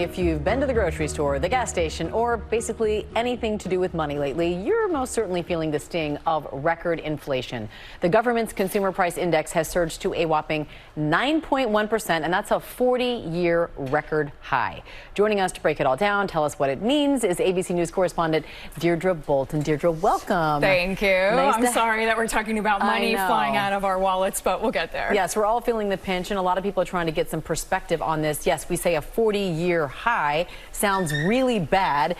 If you've been to the grocery store, the gas station, or basically anything to do with money lately, you're most certainly feeling the sting of record inflation. The government's consumer price index has surged to a whopping 9.1%, and that's a 40-year record high. Joining us to break it all down, tell us what it means, is ABC News correspondent Deirdre Bolton. Deirdre, welcome. Thank you. I'm sorry that we're talking about money flying out of our wallets, but we'll get there. Yes, we're all feeling the pinch, and a lot of people are trying to get some perspective on this. Yes, we say a 40-year high sounds really bad.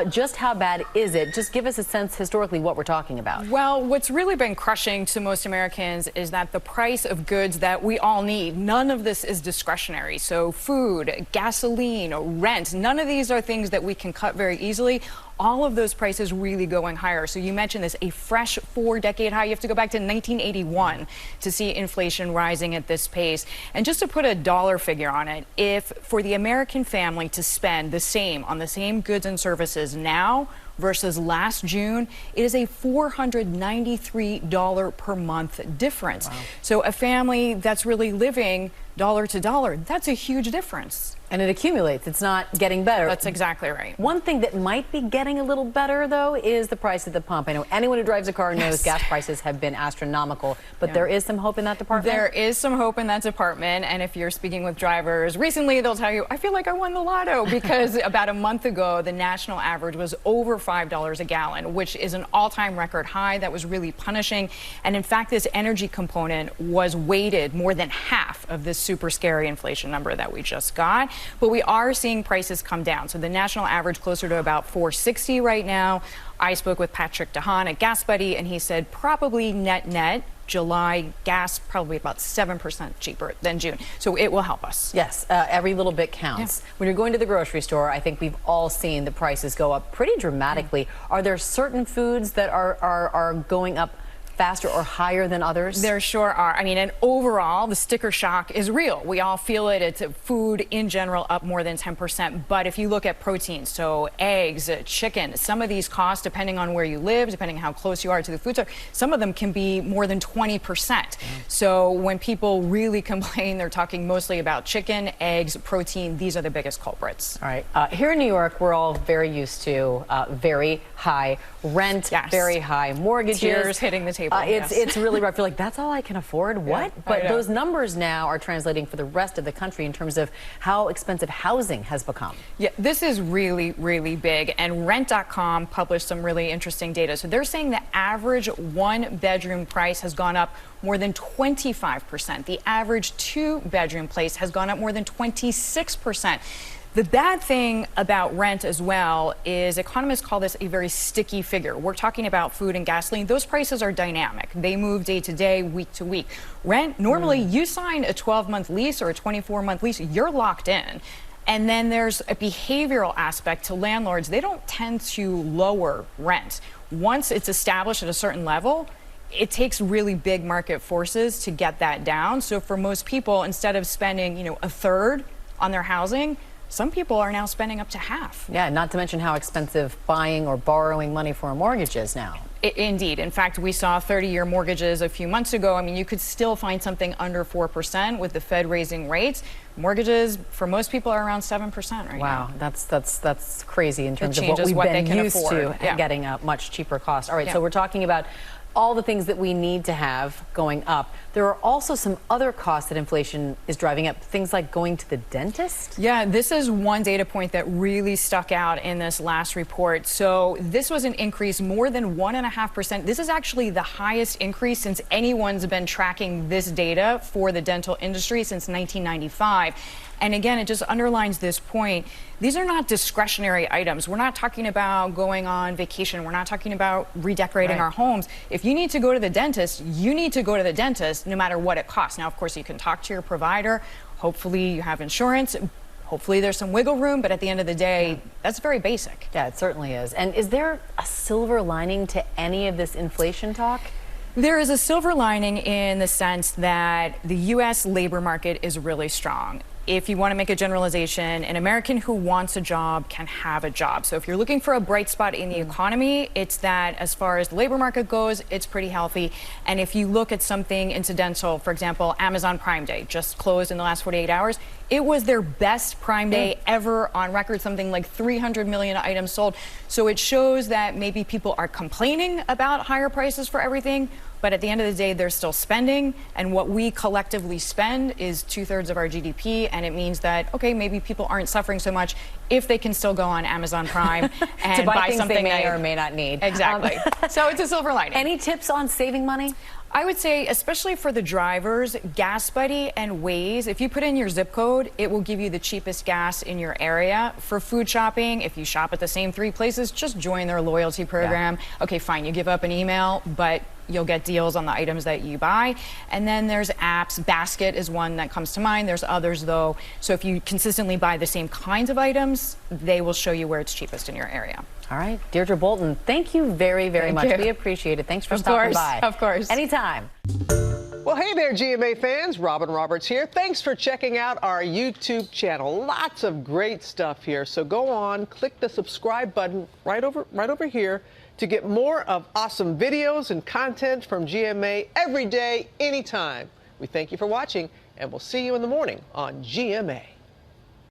Just how bad is it? Just give us a sense historically what we're talking about. Well, what's really been crushing to most Americans is that the price of goods that we all need, none of this is discretionary. So food, gasoline, rent, none of these are things that we can cut very easily. All of those prices really going higher. So you mentioned this, a fresh 4-decade high. You have to go back to 1981 to see inflation rising at this pace. And just to put a dollar figure on it, if for the American family to spend the same on the same goods and services now versus last June, it is a $493 per month difference. Wow. So a family that's really living dollar to dollar, that's a huge difference. And it accumulates. It's not getting better. That's exactly right. One thing that might be getting a little better, though, is the price at the pump. I know anyone who drives a car knows gas prices have been astronomical, but there is some hope in that department? There is some hope in that department, and if you're speaking with drivers recently, they'll tell you, I feel like I won the lotto, because about a month ago, the national average was over $5 a gallon, which is an all-time record high. That was really punishing, and in fact, this energy component was weighted more than half of this super scary inflation number that we just got. But we are seeing prices come down. So the national average closer to about $4.60 right now. I spoke with Patrick DeHaan at Gas Buddy, and he said probably net July gas probably about 7% cheaper than June. So it will help us. Yes, every little bit counts. Yeah. When you're going to the grocery store, I think we've all seen the prices go up pretty dramatically. Are there certain foods that are going up faster or higher than others? There sure are. I mean, and overall, the sticker shock is real. We all feel it. It's food in general up more than 10%. But if you look at proteins, so eggs, chicken, some of these costs, depending on where you live, depending how close you are to the food store, some of them can be more than 20%. So when people really complain, they're talking mostly about chicken, eggs, protein. These are the biggest culprits. All right. Here in New York, we're all very used to very high rent, very high mortgages. Tears hitting the table. It's really rough. You're like, that's all I can afford? What? But those numbers now are translating for the rest of the country in terms of how expensive housing has become. Yeah, this is really, really big. And Rent.com published some really interesting data. So they're saying the average one-bedroom price has gone up more than 25%. The average two-bedroom place has gone up more than 26%. The bad thing about rent as well is economists call this a very sticky figure. We're talking about food and gasoline. Those prices are dynamic. They move day to day, week to week. Rent, normally you sign a 12-month lease or a 24-month lease, you're locked in. And then there's a behavioral aspect to landlords. They don't tend to lower rent. Once it's established at a certain level, it takes really big market forces to get that down. So for most people, instead of spending, a third on their housing, some people are now spending up to half. Yeah, not to mention how expensive buying or borrowing money for a mortgage is now. Indeed. In fact, we saw 30-year mortgages a few months ago. I mean, you could still find something under 4% with the Fed raising rates. Mortgages, for most people, are around 7% right now. Wow, that's crazy in terms of what we've been used to getting a much cheaper cost. All right, so we're talking about all the things that we need to have going up. There are also some other costs that inflation is driving up, things like going to the dentist. Yeah, this is one data point that really stuck out in this last report. So this was an increase more than 1.5%. This is actually the highest increase since anyone's been tracking this data for the dental industry since 1995. And again, it just underlines this point. These are not discretionary items. We're not talking about going on vacation. We're not talking about redecorating our homes. If you need to go to the dentist, you need to go to the dentist no matter what it costs. Now, of course, you can talk to your provider. Hopefully you have insurance. Hopefully there's some wiggle room, but at the end of the day, that's very basic. Yeah, it certainly is. And is there a silver lining to any of this inflation talk? There is a silver lining in the sense that the U.S. labor market is really strong. if you want to make a generalization, an American who wants a job can have a job. So if you're looking for a bright spot in the economy, it's that as far as the labor market goes, it's pretty healthy. And if you look at something incidental, for example, Amazon Prime Day just closed in the last 48 hours. It was their best Prime Day ever on record, something like 300 million items sold. So it shows that maybe people are complaining about higher prices for everything, but at the end of the day, they're still spending. And what we collectively spend is 2/3 of our GDP. And it means that, okay, maybe people aren't suffering so much if they can still go on Amazon Prime and to buy things something they may or may not need. Exactly. So it's a silver lining. Any tips on saving money? I would say, especially for the drivers, Gas Buddy and Waze, if you put in your zip code, it will give you the cheapest gas in your area. For food shopping, if you shop at the same 3 places, just join their loyalty program. Yeah. Okay, fine, you give up an email, but you'll get deals on the items that you buy. And then there's apps. Basket is one that comes to mind. There's others, though. So if you consistently buy the same kinds of items, they will show you where it's cheapest in your area. All right, Deirdre Bolton, thank you very, very much. We appreciate it. Thanks for stopping by. Of course. Anytime. Well, hey there, GMA fans. Robin Roberts here. Thanks for checking out our YouTube channel. Lots of great stuff here. So go on, click the subscribe button right over here to get more of awesome videos and content from GMA every day, anytime. We thank you for watching, and we'll see you in the morning on GMA.